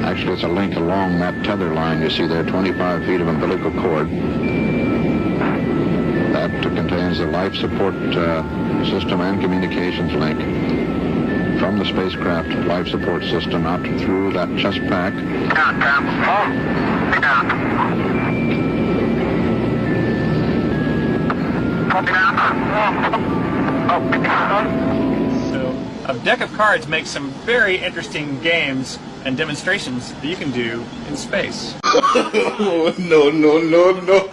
Actually, it's a link along that tether line you see there, 25 feet of umbilical cord. That contains the life support system and communications link from the spacecraft life support system out through that chest pack. So, a deck of cards makes some very interesting games and demonstrations that you can do in space. No, no, no, no.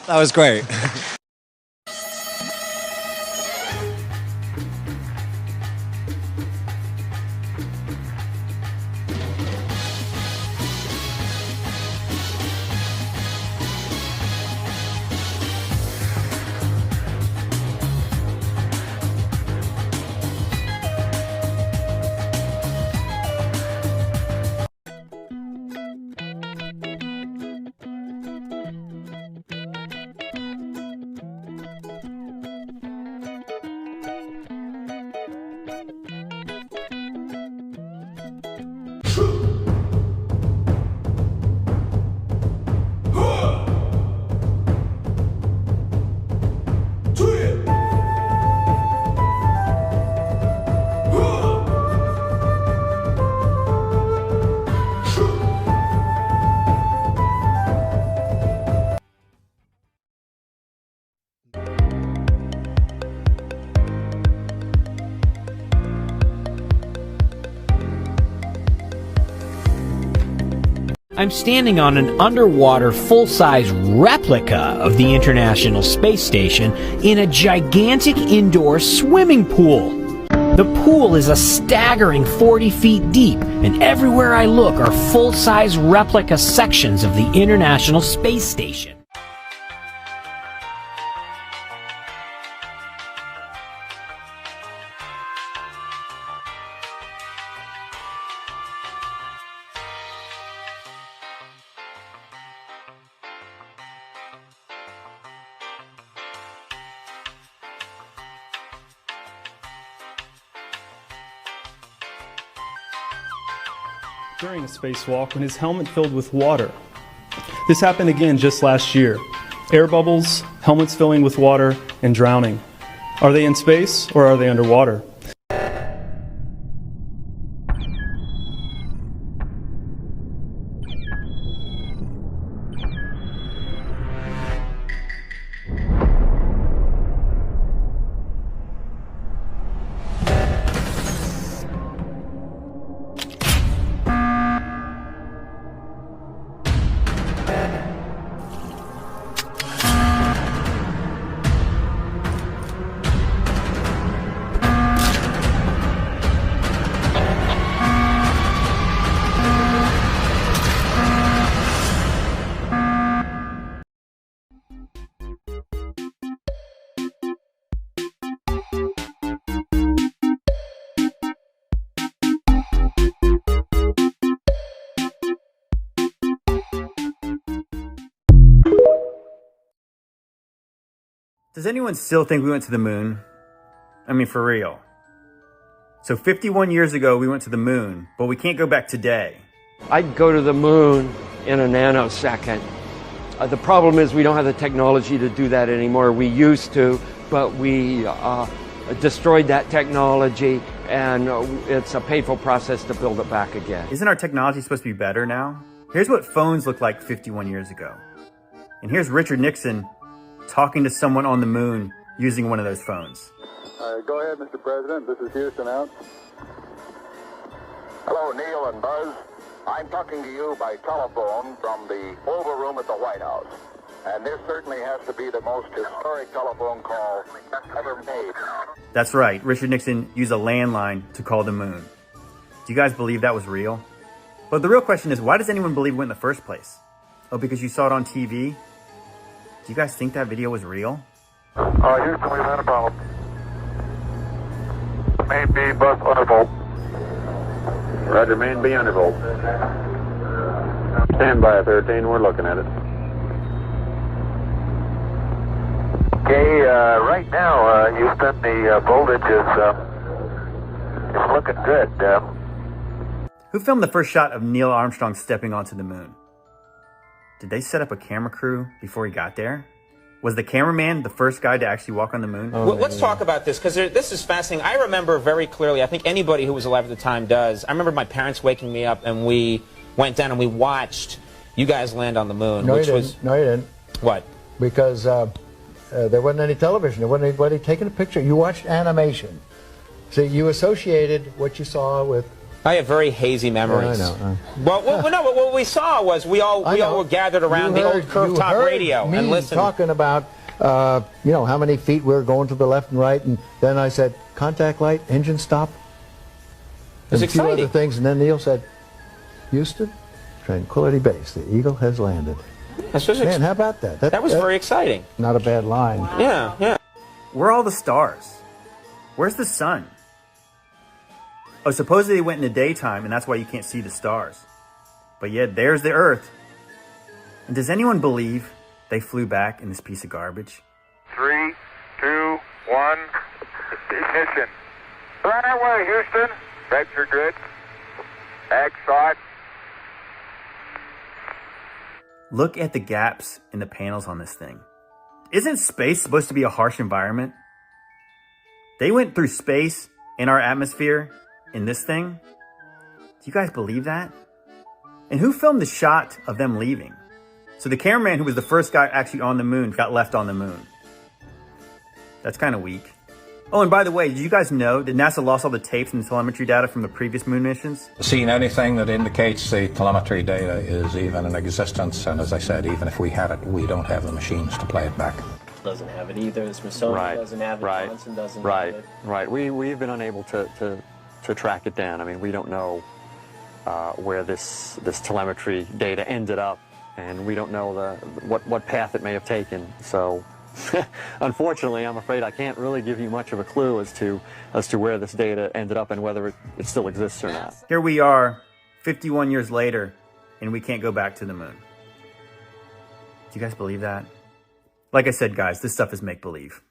That was great. I'm standing on an underwater full-size replica of the International Space Station in a gigantic indoor swimming pool. The pool is a staggering 40 feet deep, and everywhere I look are full-size replica sections of the International Space Station. During a spacewalk when his helmet filled with water. This happened again just last year. Air bubbles, helmets filling with water, and drowning. Are they in space or are they underwater? Does anyone still think we went to the moon? I mean, for real. So 51 years ago, we went to the moon, but we can't go back today. I'd go to the moon in a nanosecond. The problem is we don't have the technology to do that anymore. We used to, but we destroyed that technology, and it's a painful process to build it back again. Isn't our technology supposed to be better now? Here's what phones looked like 51 years ago. And here's Richard Nixon talking to someone on the moon using one of those phones. Go ahead, Mr. President. This is Houston out. Hello, Neil and Buzz. I'm talking to you by telephone from the Oval Room at the White House. And this certainly has to be the most historic telephone call ever made. That's right. Richard Nixon used a landline to call the moon. Do you guys believe that was real? But the real question is, why does anyone believe it in the first place? Oh, because you saw it on TV? Do you guys think that video was real? Houston, we've had a problem. main B, bus undervolt. Roger, main B undervolt. Stand by 13, we're looking at it. Okay, right now, Houston, the voltage is looking good. Who filmed the first shot of Neil Armstrong stepping onto the moon? Did they set up a camera crew before he got there? Was the cameraman the first guy to actually walk on the moon? Well, let's talk about this, because this is fascinating. I remember very clearly, I think anybody who was alive at the time does, I remember my parents waking me up and we went down and we watched you guys land on the moon. No, which you was didn't. No, you didn't. What? Because there wasn't any television. There wasn't anybody taking a picture. You watched animation. So you associated what you saw with... I have very hazy memories. Yeah, I know. Well, no, but what we saw was we all were gathered around the old curved top radio and listened. Talking about, you know, how many feet we were going to the left and right, and then I said, contact light, engine stop. It was and a few exciting. other things, and then Neil said, Houston, Tranquility Base, the Eagle has landed. Man, how about that? That was very exciting. Not a bad line. Yeah, yeah. Where are all the stars? Where's the sun? Oh, supposedly they went in the daytime, and that's why you can't see the stars. But yet, there's the Earth. And does anyone believe they flew back in this piece of garbage? 3, 2, 1, ignition. Right away, Houston. Vector grid. Ag side. Look at the gaps in the panels on this thing. Isn't space supposed to be a harsh environment? They went through space in our atmosphere in this thing. Do you guys believe that? And who filmed the shot of them leaving? So the cameraman who was the first guy actually on the moon got left on the moon. That's kind of weak. Oh, and by the way, did you guys know that NASA lost all the tapes and telemetry data from the previous moon missions? Seen anything that indicates the telemetry data is even in existence, and as I said, even if we had it, we don't have the machines to play it back. Doesn't have it either. The Smithsonian doesn't have it. Johnson doesn't have it. Right. We've been unable to track it down. I mean, we don't know where this telemetry data ended up, and we don't know what path it may have taken. So, unfortunately, I'm afraid I can't really give you much of a clue as to where this data ended up and whether it still exists or not. Here we are, 51 years later, and we can't go back to the moon. Do you guys believe that? Like I said, guys, this stuff is make-believe.